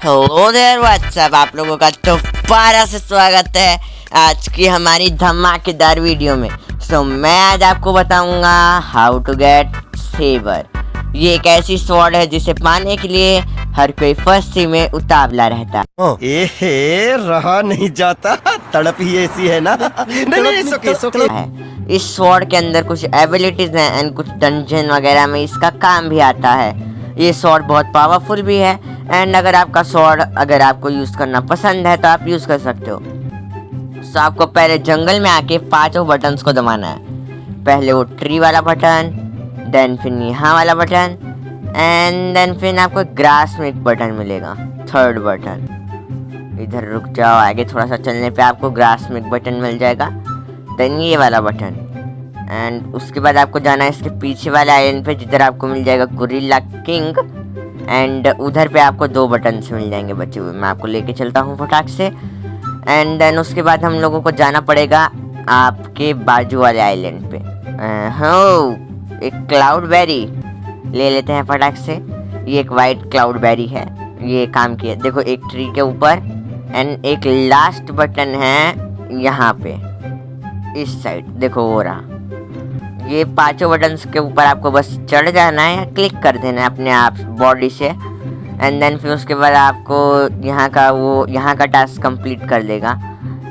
Hello there WhatsApp, आप लोगों का दोबारा से स्वागत है आज की हमारी धमाकेदार वीडियो में। मैं आज आपको बताऊंगा हाउ टू गेट सेवर। ये एक ऐसी स्वॉर्ड है जिसे पाने के लिए हर कोई फर्स्ट में उतावला रहता है। रहा नहीं जाता, तड़प ही ऐसी है ना। नहीं, सोके। है। इस स्वॉर्ड के अंदर कुछ एबिलिटीज हैं एंड कुछ डंजन वगैरह में इसका काम भी आता है। ये स्वॉर्ड बहुत पावरफुल भी है एंड अगर आपका स्वॉर्ड अगर आपको यूज़ करना पसंद है तो आप यूज़ कर सकते हो। तो आपको पहले जंगल में आके 5 बटन्स को दबाना है। पहले वो ट्री वाला बटन, देन फिर यहाँ वाला बटन एंड देन फिर आपको ग्रास में एक बटन मिलेगा, 3rd बटन। इधर रुक जाओ, आगे थोड़ा सा चलने पे आपको ग्रास में एक बटन मिल जाएगा, देन ये वाला बटन एंड उसके बाद आपको जाना है इसके पीछे वाले आइलैंड पे जिधर आपको मिल जाएगा गोरिल्ला किंग एंड उधर पे आपको 2 बटन मिल जाएंगे बचे हुए। मैं आपको लेके चलता हूँ फटाक से एंड देन उसके बाद हम लोगों को जाना पड़ेगा आपके बाजू वाले आइलैंड पे। हो एक क्लाउड बेरी ले लेते हैं फटाक से। ये एक वाइट क्लाउड बेरी है, ये काम किया। देखो एक ट्री के ऊपर एंड एक लास्ट बटन है यहाँ पे इस साइड, देखो वो रहा। ये 5 बटन्स के ऊपर आपको बस चढ़ जाना है या क्लिक कर देना है अपने आप बॉडी से एंड देन फिर उसके बाद आपको यहाँ का टास्क कंप्लीट कर देगा।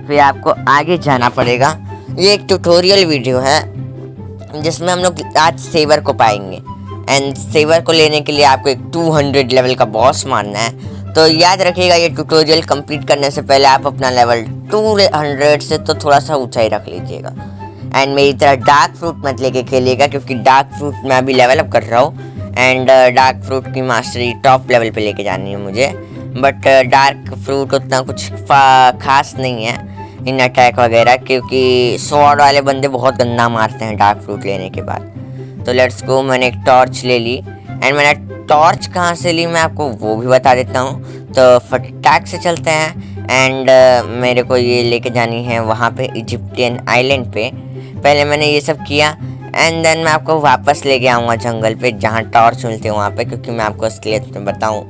फिर आपको आगे जाना पड़ेगा। ये एक ट्यूटोरियल वीडियो है जिसमें हम लोग आज सेवर को पाएंगे एंड सेवर को लेने के लिए आपको एक 200 लेवल का बॉस मारना है। तो याद रखिएगा ये ट्यूटोरियल कंप्लीट करने से पहले आप अपना लेवल 200 से तो थोड़ा सा ऊंचाई रख लीजिएगा एंड मेरी तरह डार्क फ्रूट मत लेके खेलिएगा क्योंकि डार्क फ्रूट मैं अभी लेवल अप कर रहा हूँ एंड डार्क फ्रूट की मास्टरी टॉप लेवल पे लेके जानी है मुझे। बट डार्क फ्रूट उतना कुछ खास नहीं है इन अटैक वगैरह, क्योंकि स्वॉर्ड वाले बंदे बहुत गंदा मारते हैं डार्क फ्रूट लेने के बाद। तो लेट्स गो। मैंने एक टॉर्च ले ली एंड मैंने टॉर्च कहाँ से ली मैं आपको वो भी बता देता हूँ। तो फटाक से चलते हैं एंड मेरे को ये लेके जानी है वहाँ पे इजिप्टियन आइलैंड पे। पहले मैंने ये सब किया एंड देन मैं आपको वापस लेके आऊँगा जंगल पे जहाँ टॉर्च मिलते हैं वहाँ पे, क्योंकि मैं आपको इसलिए बताऊँ,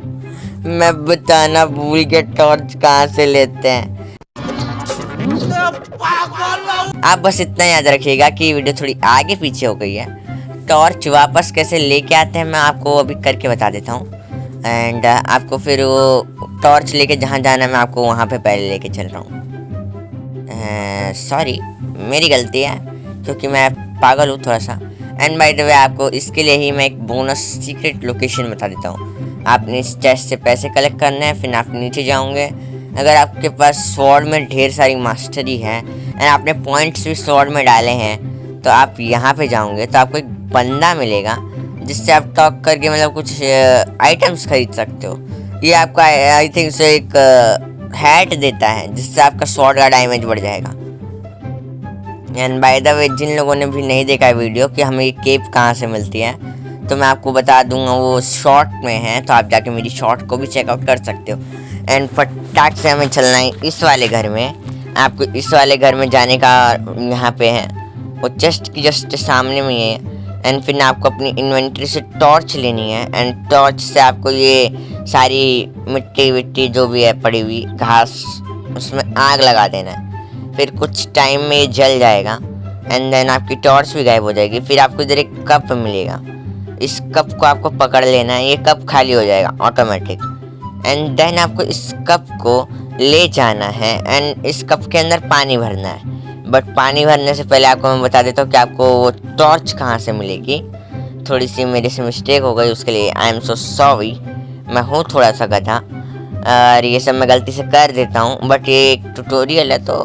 मैं बताना भूल के टॉर्च कहाँ से लेते हैं। आप बस इतना याद रखिएगा कि वीडियो थोड़ी आगे पीछे हो गई है। टॉर्च वापस कैसे लेके आते हैं मैं आपको अभी करके बता देता हूँ एंड आपको फिर वो टॉर्च लेके जहाँ जाना है मैं आपको वहाँ पे पहले लेके चल रहा हूँ। सॉरी, मेरी गलती है क्योंकि मैं पागल हूँ थोड़ा सा। एंड बाय द वे आपको इसके लिए ही मैं एक बोनस सीक्रेट लोकेशन बता देता हूँ। आपने इस चेस्ट से पैसे कलेक्ट करने हैं, फिर आप नीचे जाओगे। अगर आपके पास स्वॉर्ड में ढेर सारी मास्टरी है एंड आपने पॉइंट्स भी स्वॉर्ड में डाले हैं तो आप यहाँ पे जाओगे तो आपको एक बंदा मिलेगा जिससे आप टॉक करके मतलब कुछ आइटम्स खरीद सकते हो। ये आपका आई थिंक से एक हैट देता है जिससे आपका स्वॉर्ड का डैमेज बढ़ जाएगा। एंड बाय द वे जिन लोगों ने भी नहीं देखा वीडियो कि हमें ये केप कहाँ से मिलती है तो मैं आपको बता दूंगा, वो शॉर्ट में है तो आप जाके मेरी शॉर्ट को भी चेकआउट कर सकते हो। एंड फटाक से हमें चलना है इस वाले घर में। आपको इस वाले घर में जाने का यहाँ पे है, वो चेस्ट की जस्ट सामने में है एंड फिर आपको अपनी इन्वेंटरी से टॉर्च लेनी है एंड टॉर्च से आपको ये सारी मिट्टी विट्टी जो भी है पड़ी हुई घास उसमें आग लगा देना है। फिर कुछ टाइम में ये जल जाएगा एंड देन आपकी टॉर्च भी गायब हो जाएगी। फिर आपको इधर एक कप मिलेगा, इस कप को आपको पकड़ लेना है, ये कप खाली हो जाएगा ऑटोमेटिक एंड देन आपको इस कप को ले जाना है एंड इस कप के अंदर पानी भरना है। बट पानी भरने से पहले आपको मैं बता देता हूँ कि आपको वो टॉर्च कहाँ से मिलेगी। थोड़ी सी मेरे से मिस्टेक हो गई, उसके लिए आई एम सो सॉरी। मैं हूँ थोड़ा सा गधा और ये सब मैं गलती से कर देता हूँ, बट ये एक ट्यूटोरियल है तो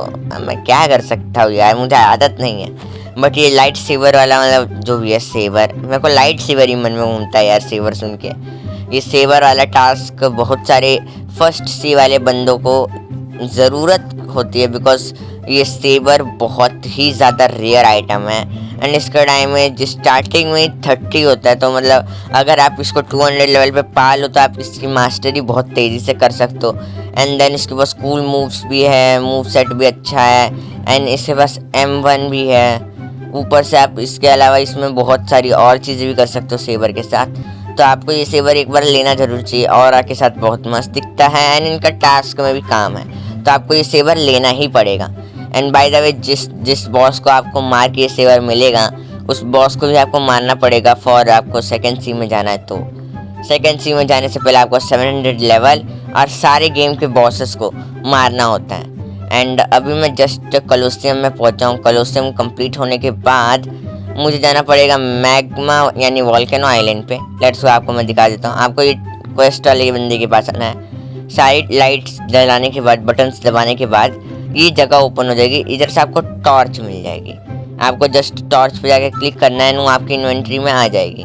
मैं क्या कर सकता हूँ यार, मुझे आदत नहीं है। बट ये लाइट सेवर वाला मतलब जो भी है सेवर, मेरे को लाइट सेवर ही मन में घूमता है यार सेवर सुन के। ये सेवर वाला टास्क बहुत सारे फर्स्ट सी वाले बंदों को ज़रूरत होती है बिकॉज ये सेवर बहुत ही ज़्यादा रेयर आइटम है एंड इसका डैमेज स्टार्टिंग में 30 होता है। तो मतलब अगर आप इसको 200 लेवल पे पा लो तो आप इसकी मास्टरी बहुत तेज़ी से कर सकते हो। एंड देन इसके पास कूल मूव्स भी है, मूव सेट भी अच्छा है एंड इसके पास M1 भी है। ऊपर से आप इसके अलावा इसमें बहुत सारी और चीज़ें भी कर सकते हो सेवर के साथ। तो आपको ये सेवर एक बार लेना जरूर चाहिए। और के साथ बहुत मस्त दिखता है एंड इनका टास्क में भी काम है, तो आपको ये सेवर लेना ही पड़ेगा। एंड बाय द वे जिस बॉस को आपको मार के ये सेवर मिलेगा, उस बॉस को भी आपको मारना पड़ेगा फॉर आपको सेकेंड सी में जाना है। तो सेकेंड सी में जाने से पहले आपको 700 लेवल और सारे गेम के बॉसेस को मारना होता है। एंड अभी मैं जस्ट कलोसियम में पहुंचा हूँ। कलोसियम कंप्लीट होने के बाद मुझे जाना पड़ेगा मैग्मा यानी वॉल्केनो आइलैंड पे। लेट्स गो, आपको मैं दिखा देता हूँ। आपको ये क्वेस्ट वाले बंदे के पास आना है। सारी लाइट्स जलाने के बाद, बटन्स दबाने के बाद ये जगह ओपन हो जाएगी। इधर से आपको टॉर्च मिल जाएगी। आपको जस्ट टॉर्च पे जाके क्लिक करना है, वो आपकी इन्वेंट्री में आ जाएगी।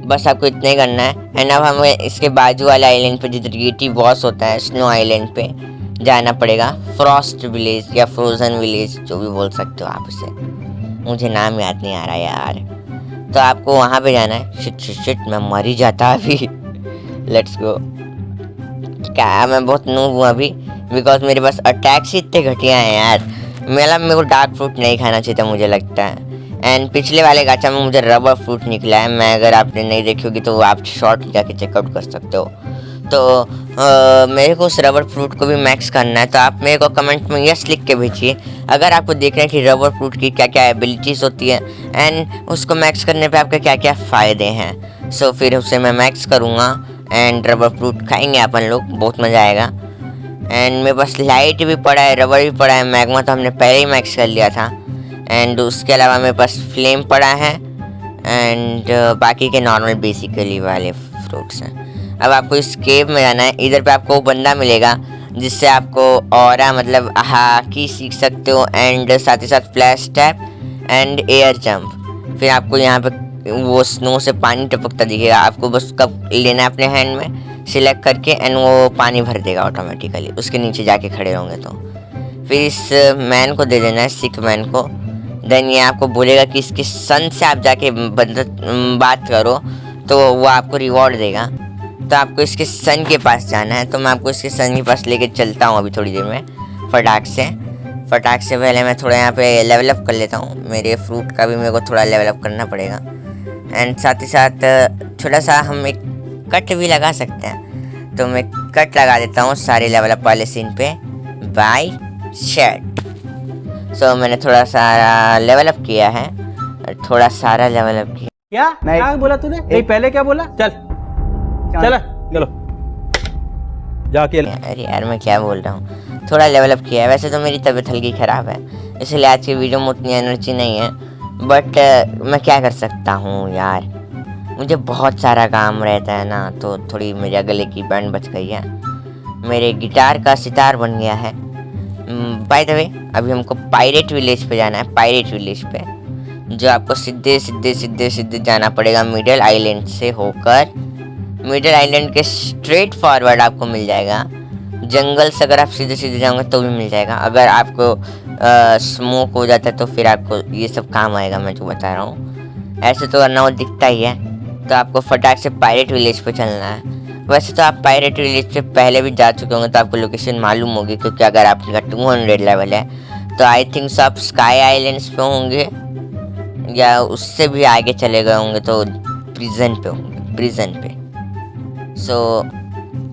बस आपको इतना ही करना है। एंड अब हमें इसके बाजू वाले आइलैंड पे जिधर ईटी बॉस होता है, स्नो आइलैंड पे जाना पड़ेगा। फ्रॉस्ट विलेज या फ्रोजन विलेज जो भी बोल सकते हो आप इसे, मुझे नाम याद नहीं आ रहा यार। तो आपको वहाँ पे जाना है। शिट मैं मर ही जाता अभी। Let's go. क्या मैं बहुत नूब हूँ अभी, बिकॉज मेरे पास अटैक्स ही इतने घटिया हैं यार। मेरे को डार्क फ्रूट नहीं खाना चाहिए था मुझे लगता है। एंड पिछले वाले गाचा में मुझे रबर फ्रूट निकला है। मैं अगर आपने नहीं देखी होगी तो आप शॉर्ट जाके चेकआउट कर सकते हो। तो मेरे को उस रबर फ्रूट को भी मैक्स करना है। तो आप मेरे को कमेंट में यस लिख के भेजिए अगर आपको देखना है कि रबर फ्रूट की क्या क्या एबिलिटीज़ होती है एंड उसको मैक्स करने पे आपके क्या क्या फ़ायदे हैं। सो फिर उसे मैं मैक्स करूँगा एंड रबर फ्रूट खाएंगे अपन लोग, बहुत मज़ा आएगा। एंड मेरे पास लाइट भी पड़ा है, रबर भी पड़ा है, मैग्मा तो हमने पहले ही मैक्स कर लिया था। एंड उसके अलावा मेरे पास फ्लेम पड़ा है एंड बाकी के नॉर्मल बेसिकली वाले फ्रूट्स हैं। अब आपको इस केव में जाना है। इधर पे आपको वो मिलेगा जिससे आपको ऑरा मतलब हाकी सीख सकते हो एंड साथ ही साथ flash tap and air jump. फिर आपको यहाँ पे वो स्नो से पानी टपकता दिखेगा। आपको बस कब लेना है अपने हैंड में सिलेक्ट करके एंड वो पानी भर देगा ऑटोमेटिकली, उसके नीचे जाके खड़े होंगे। तो फिर इस मैन को दे देना है, सिक मैन को। देन ये आपको बोलेगा कि इसके सन से आप जाके बात करो तो वो आपको रिवॉर्ड देगा। तो आपको इसके सन के पास जाना है। तो मैं आपको इसके सन के पास लेके चलता हूँ अभी थोड़ी देर में फटाक से पहले मैं थोड़ा यहाँ पे लेवल अप कर लेता हूँ। मेरे फ्रूट का भी मेरे को थोड़ा लेवल अप करना पड़ेगा। एंड साथ ही साथ थोड़ा सा हम एक कट भी लगा सकते हैं। तो मैं कट लगा देता हूँ सारे लेवल अप वाले सीन पे बाय शेट। सो मैंने थोड़ा सारा लेवल अप किया है, थोड़ा सारा लेवल अप किया। क्या बोला तूने? नहीं पहले क्या बोला? चलो जाके। अरे यार मैं क्या बोल रहा हूँ, थोड़ा लेवल अप किया है। वैसे तो मेरी तबीयत हल्की ख़राब है, इसलिए आज की वीडियो में उतनी एनर्जी नहीं है। बट मैं क्या कर सकता हूँ यार, मुझे बहुत सारा काम रहता है ना। तो थोड़ी मेरे गले की बैंड बच गई है, मेरे गिटार का सितार बन गया है। बाय द वे अभी हमको पायरेट विलेज पे जाना है। पायरेट विलेज पे जो आपको सीधे जाना पड़ेगा मिडल आइलैंड से होकर। मिडल आइलैंड के स्ट्रेट फॉरवर्ड आपको मिल जाएगा। जंगल से अगर आप सीधे जाओगे तो भी मिल जाएगा। अगर आपको स्मोक हो जाता है तो फिर आपको ये सब काम आएगा, मैं जो बता रहा हूँ। ऐसे तो अनाउट दिखता ही है। तो आपको फटाक से पायरेट विलेज पे चलना है। वैसे तो आप पायरेट विलेज से पहले भी जा चुके होंगे तो आपको लोकेशन मालूम होगी, क्योंकि अगर आपका 200 लेवल है तो आई थिंक आप स्काई आइलैंड्स पे होंगे या उससे भी आगे चले गए होंगे तो प्रिजन पे होंगे, प्रिजन पे। सो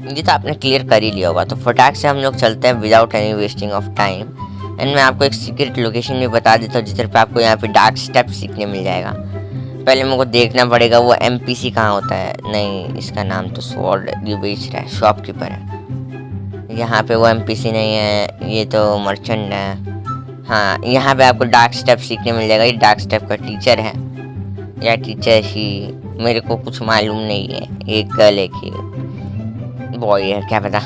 ये तो आपने क्लियर कर ही लिया होगा। तो फटाक से हम लोग चलते हैं without any wasting of time. And मैं आपको एक सीक्रेट लोकेशन भी बता देता हूँ जिधर पे आपको यहाँ पे डार्क स्टेप सीखने मिल जाएगा। पहले मेरे को देखना पड़ेगा वो NPC कहाँ होता है। नहीं, इसका नाम तो स्वॉर्ड जो बेच रहा है, शॉपकीपर है। यहाँ पे वो NPC नहीं है, ये तो मर्चेंट है। हाँ, यहाँ पे आपको डार्क स्टेप सीखने मिल जाएगा। ये डार्क स्टेप का टीचर है या टीचर ही, मेरे को कुछ मालूम नहीं है। एक गर्ल एक ही बॉय है, क्या पता।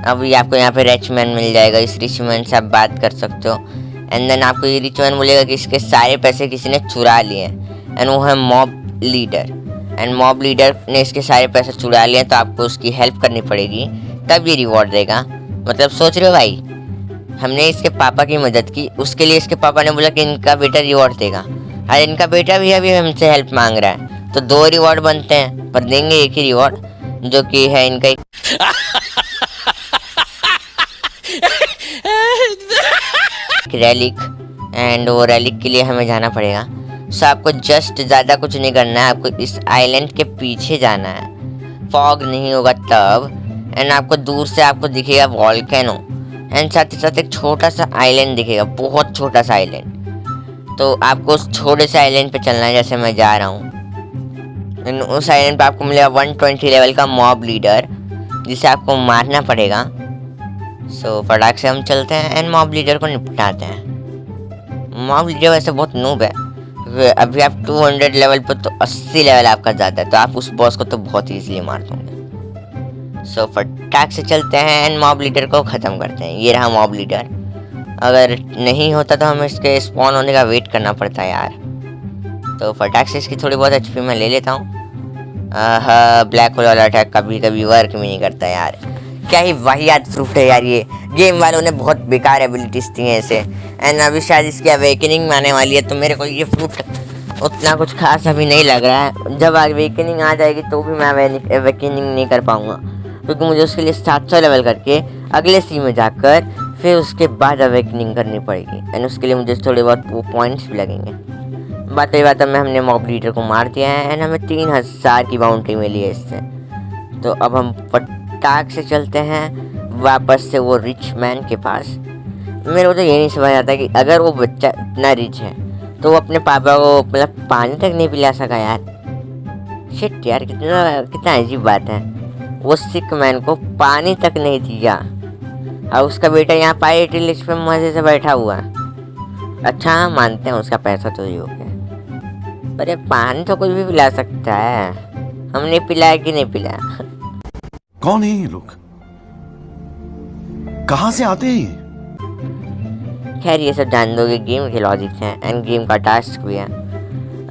अभी आपको यहाँ पे रिचमैन मिल जाएगा। इस रिचमैन से आप बात कर सकते हो। एंड देन आपको ये रिचमैन बोलेगा कि इसके सारे पैसे किसी ने चुरा लिए हैं एंड वो है mob leader. And mob leader ने इसके सारे पैसे चुरा लिए, तो आपको उसकी हेल्प करनी पड़ेगी तब ये रिवॉर्ड देगा। मतलब सोच रहे हो भाई, हमने इसके पापा की मदद की, उसके लिए इसके पापा ने बोला कि इनका बेटा रिवॉर्ड देगा। और इनका बेटा भी अभी हमसे हेल्प मांग रहा है, तो 2 रिवॉर्ड बनते हैं, पर देंगे एक ही रिवॉर्ड जो कि है इनका रैलिक। एंड वो रैलिक के लिए हमें जाना पड़ेगा। सो आपको जस्ट ज़्यादा कुछ नहीं करना है, आपको इस आइलैंड के पीछे जाना है, फॉग नहीं होगा तब। एंड आपको दूर से आपको दिखेगा वॉल्केनो, एंड साथ ही साथ एक छोटा सा आइलैंड दिखेगा, बहुत छोटा सा आइलैंड। तो आपको उस छोटे से आइलैंड पे चलना है, जैसे मैं जा रहा हूँ। उस आइलैंड पे आपको मिलेगा 120 लेवल का मॉब लीडर, जिसे आपको मारना पड़ेगा। सो फटाक से हम चलते हैं एंड मॉब लीडर को निपटाते हैं। मॉब लीडर वैसे बहुत नूब है, अभी आप 200 लेवल पर, तो 80 लेवल आपका ज़्यादा है, तो आप उस बॉस को तो बहुत ईजिली मार दोगे। सो फटाक से चलते हैं एंड मॉब लीडर को ख़त्म करते हैं। ये रहा मॉब लीडर। अगर नहीं होता तो हमें इसके स्पॉन होने का वेट करना पड़ता है यार। तो फटाक से इसकी थोड़ी बहुत HP मैं ले लेता हूँ। ब्लैक होल वाला अटैक कभी कभी वर्क भी नहीं करता यार। क्या ही वाहियात फ्रूट है यार ये। गेम वालों ने बहुत बेकार एबिलिटीज दी हैं इसे। एंड अभी शायद इसकी अवेकनिंग आने वाली है, तो मेरे को ये फ्रूट उतना कुछ खास अभी नहीं लग रहा है। जब अवेकनिंग आ जाएगी तो भी मैं अवेकनिंग नहीं कर पाऊँगा, क्योंकि मुझे उसके लिए 700 लेवल करके अगले सी में जाकर फिर उसके बाद अवेकनिंग करनी पड़ेगी। एंड उसके लिए मुझे थोड़े बहुत वो पॉइंट्स भी लगेंगे। बात में हमने मॉब लीडर को मार दिया है एंड हमें 3000 की बाउंड्री मिली है इससे। तो अब हम फटाक से चलते हैं वापस से वो रिच मैन के पास। मेरे को तो ये नहीं समझ आता कि अगर वो बच्चा इतना रिच है तो वो अपने पापा को मतलब पानी तक नहीं पिला सका यार। शिट यार, कितना अजीब बात है। वो सिक मैन को पानी तक नहीं दिया और उसका बेटा यहाँ पायरेट लिस्ट पे मजे से बैठा हुआ है। अच्छा, मानते हैं उसका पैसा तो ही हो गया, पर ये पानी तो कुछ भी पिला सकता है। हमने पिलाया कि नहीं पिलाया? कौन है ये लोग, कहां से आते हैं ये? खैर ये सब जान दोगे, गेम के लॉजिक हैं एंड गेम का टास्क भी है।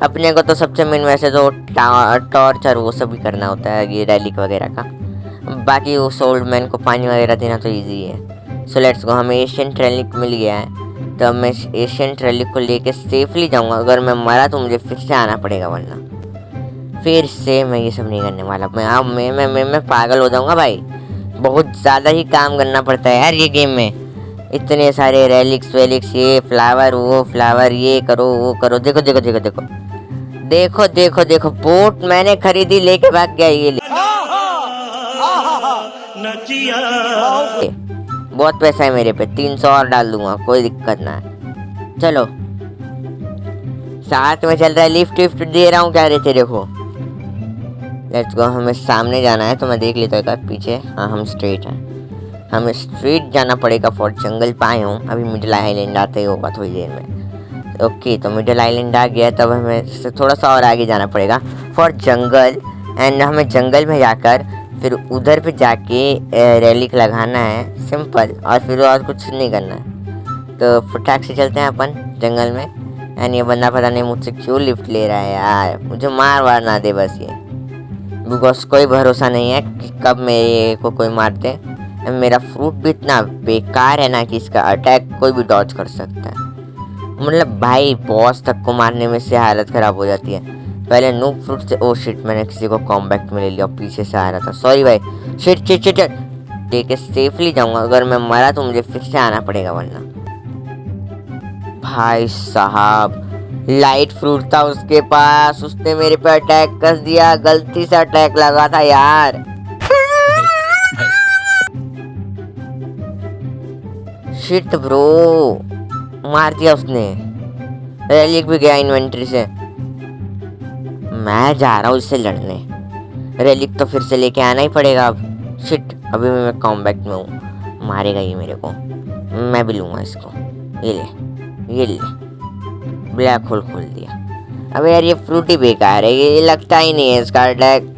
अपने को तो सबसे मेन वैसे तो टॉर्च और वो सब भी करना होता है, ये रैलिक वगैरह का। बाकी वो सोल्ड मैन को पानी वगैरह देना तो इजी है। So let's go. हमें एशियंट रैलिक मिल गया है, तो अब मैं एशियंट रैलिक को लेके सेफली जाऊंगा। अगर मैं मरा तो मुझे फिर से आना पड़ेगा, वरना फिर से मैं ये सब नहीं करने वाला। मैं पागल हो जाऊंगा भाई। बहुत ज़्यादा ही काम करना पड़ता है यार ये गेम में। इतने सारे रैलिक्स वेलिक्स, ये फ्लावर वो फ्लावर, ये करो वो करो। देखो देखो देखो देखो देखो देखो देखो, बोट मैंने खरीदी, लेके भाग गया ये। बहुत पैसा है मेरे पे, 300 और डाल दूंगा, कोई दिक्कत ना है। चलो साथ में चल रहा है, लिफ्ट विफ्ट दे रहा हूँ क्या रे तेरे को। Let's go. हमें सामने जाना है, तो मैं देख लेता हूँ पीछे। हाँ, हम स्ट्रेट हैं, हमें स्ट्रेट जाना पड़ेगा फॉर जंगल पाए हूँ। अभी मिडिल आइलैंड आते ही होगा थोड़ी देर में। ओके, तो मिडिल आइलैंड आ गया, तब हमें थोड़ा सा और आगे जाना पड़ेगा फॉर जंगल। एंड हमें जंगल में जाकर फिर उधर पे जाके रैलिक लगाना है, सिंपल। और फिर और कुछ नहीं करना है। तो फटाक से चलते हैं अपन जंगल में। एंड ये बंदा पता नहीं मुझसे क्यों लिफ्ट ले रहा है यार, मुझे मार वार ना दे बस ये, बिकॉज कोई भरोसा नहीं है कि कब मेरे को कोई मार दे। मेरा फ्रूट भी इतना बेकार है ना कि इसका अटैक कोई भी डॉज कर सकता है। मतलब भाई, बॉस तक को मारने में से हालत ख़राब हो जाती है। पहले नूब फ्रूट से, ओ शिट, मैंने किसी को कॉम्बैक्ट में ले लिया, पीछे से आ रहा था, सॉरी भाई। शिट शिट शिट, लेके सेफली जाऊंगा। अगर मैं मरा तो मुझे फिर से आना पड़ेगा, वरना भाई साहब लाइट फ्रूट था उसके पास, उसने मेरे पे अटैक कर दिया। गलती से अटैक लगा था यार। शिट ब्रो, मार दिया उसने। रैलिक भी गया इन्वेंटरी से। मैं जा रहा हूँ इससे लड़ने। रैलिक तो फिर से लेके आना ही पड़ेगा अब। शिट, अभी मैं कॉम्बैक्ट में हूँ, मारेगा ये मेरे को। मैं भी लूँगा इसको। ये ले, ये ले, ब्लैक होल खोल दिया। अबे यार ये फ्रूट ही बेकार है, ये लगता ही नहीं है इसका अटैक।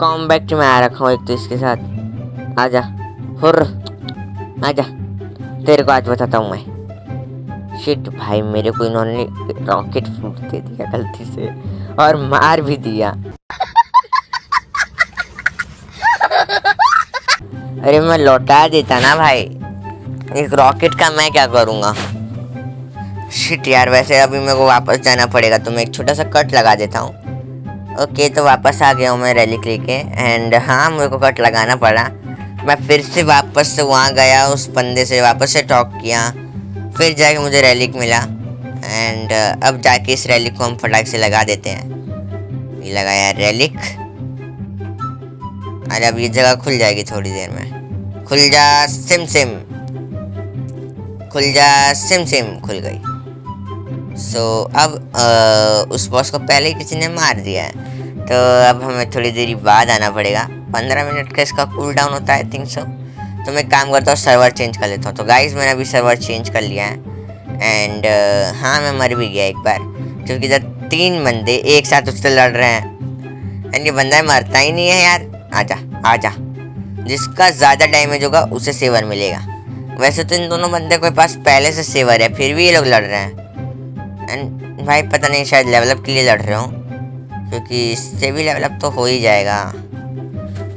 कॉम्बैक्ट में आ रखा हूँ एक तो इसके साथ। आजा हुर्र, आजा, तेरे को आज बताता हूँ मैं। शिट भाई, मेरे को इन्होंने रॉकेट फ्रूट दे दिया गलती से, और मार भी दिया। अरे मैं लौटा देता ना भाई, एक रॉकेट का मैं क्या करूँगा। शिट यार, वैसे अभी मेरे को वापस जाना पड़ेगा, तो मैं एक छोटा सा कट लगा देता हूँ। ओके, तो वापस आ गया हूँ मैं रैलिक लेके। एंड हाँ, मेरे को कट लगाना पड़ा। मैं फिर से वापस से वहाँ गया, उस बंदे से वापस से टॉक किया, फिर जाके मुझे रैलिक मिला। एंड अब जाके इस रेलिक को हम फटाक से लगा देते हैं। ये लगाया रेलिक। अरे अब ये जगह खुल जाएगी थोड़ी देर में। खुल जा सिम सिम, खुल जा सिम सिम, खुल गई। सो अब उस बॉस को पहले ही किसी ने मार दिया है, तो अब हमें थोड़ी देरी बाद आना पड़ेगा। 15 मिनट का इसका कूल डाउन होता है, आई थिंक सो। तो मैं काम करता हूँ, सर्वर चेंज कर लेता हूँ। तो गाइस मैंने अभी सर्वर चेंज कर लिया है एंड हाँ मैं मर भी गया एक बार, क्योंकि इधर 3 बंदे एक साथ उससे लड़ रहे हैं एंड ये बंदा मरता ही नहीं है यार। आजा आजा, जिसका ज़्यादा डैमेज होगा उसे सेवर मिलेगा। वैसे तो इन दोनों बंदे के पास पहले से सेवर है, फिर भी ये लोग लड़ रहे हैं। एंड भाई पता नहीं, शायद लेवलअप के लिए लड़ रहे हो, क्योंकि इससे भी लेवलअप तो हो ही जाएगा।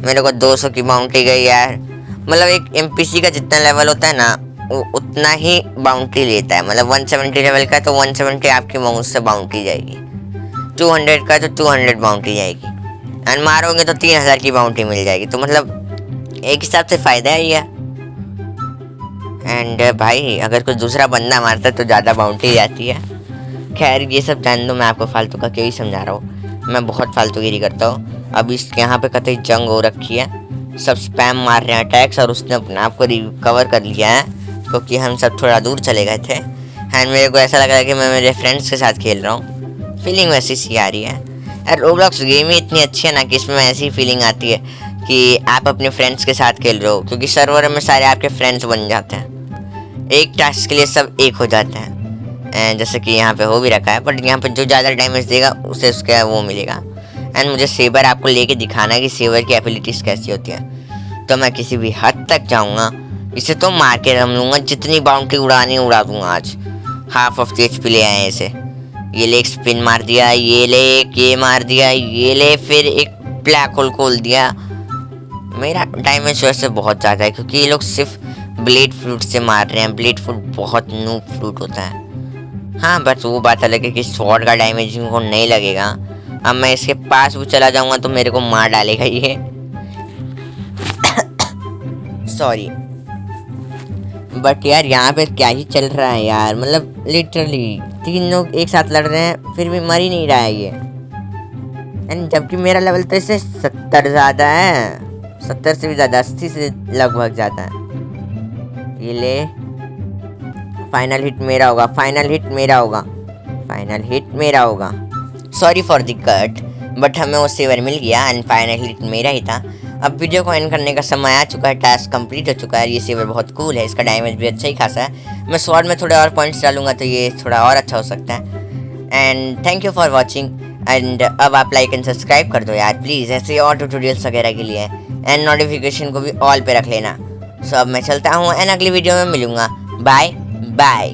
मेरे को 200 की बाउंटी गई यार। मतलब एक एमपीसी का जितना लेवल होता है ना, वो उतना ही बाउंटी लेता है। मतलब 170 लेवल का है तो 170 आपकी माउस से बाउंटी जाएगी, 200 का है तो 200 बाउंटी जाएगी, एंड मारोगे तो 3000 की बाउंटी मिल जाएगी। तो मतलब एक हिसाब से फ़ायदा ही है। एंड भाई अगर कोई दूसरा बंदा मारता है तो ज़्यादा बाउंटी जाती है। खैर ये सब जान दो, मैं आपको फालतू का क्यों ही समझा रहा हूँ, मैं बहुत फालतूगिरी करता हूँ। अब इसके यहाँ पे कतई जंग हो रखी है, सब स्पैम मार रहे हैं अटैक्स, और उसने अपने आप को रिकवर कर लिया है, क्योंकि हम सब थोड़ा दूर चले गए थे। एंड मेरे को ऐसा लग रहा है कि मैं मेरे फ्रेंड्स के साथ खेल रहा हूँ। फीलिंग वैसी सी आ रही है यार। रोब्लॉक्स गेम ही इतनी अच्छी है ना कि इसमें ऐसी फीलिंग आती है कि आप अपने फ्रेंड्स के साथ खेल रहे हो, क्योंकि सर्वर में सारे आपके फ्रेंड्स बन जाते हैं। एक टास्क के लिए सब एक हो जाते हैं, एंड जैसे कि यहाँ पे हो भी रखा है। बट यहाँ पे जो ज़्यादा डैमेज देगा उसे उसका वो मिलेगा। एंड मुझे सेबर आपको लेके दिखाना है कि सेबर की एबिलिटीज़ कैसी होती है। तो मैं किसी भी हद तक जाऊँगा, इसे तो मार के रम लूँगा, जितनी बाउंड्री उड़ानी उड़ा दूँगा। आज हाफ ऑफ दी HP ले आए इसे। ये ले एक स्पिन मार दिया, ये ले एक ये मार दिया, ये ले फिर एक ब्लैक होल खोल दिया। मेरा डैमेज वैसे बहुत ज़्यादा है, क्योंकि ये लोग सिर्फ ब्लेड फ्रूट से मार रहे हैं। ब्लेड फ्रूट बहुत नूब फ्रूट होता है। हाँ बस वो बात अलग है कि स्वॉर्ड का डैमेज इनको नहीं लगेगा। अब मैं इसके पास भी चला जाऊँगा तो मेरे को मार डालेगा ये। सॉरी, बट यार यहाँ पे क्या ही चल रहा है यार। मतलब लिटरली 3 लोग एक साथ लड़ रहे हैं, फिर भी मर ही नहीं रहा है ये। एंड जबकि मेरा लेवल तो इससे 70 ज़्यादा है, 70 से भी ज़्यादा, 80 से लगभग ज़्यादा है। ये ले, फाइनल हिट मेरा होगा, फाइनल हिट मेरा होगा, फाइनल हिट मेरा होगा। Sorry for the cut, but हमें वो सेवर मिल गया एंड फाइनल हिट मेरा ही था। अब वीडियो को एंड करने का समय आ चुका है, टास्क कंप्लीट हो चुका है। ये सेवर बहुत कूल है, इसका डैमेज भी अच्छा ही खासा है। मैं स्वॉर्ड में थोड़े और पॉइंट्स डालूंगा तो ये थोड़ा और अच्छा हो सकता है। And thank you for watching. And अब आप लाइक एंड सब्सक्राइब कर दो यार प्लीज़, ऐसे और ट्यूटोरियल्स वगैरह के लिए। एंड नोटिफिकेशन को भी ऑल पे रख लेना। सो अब मैं चलता हूँ एंड अगली वीडियो में मिलूँगा। Bye bye.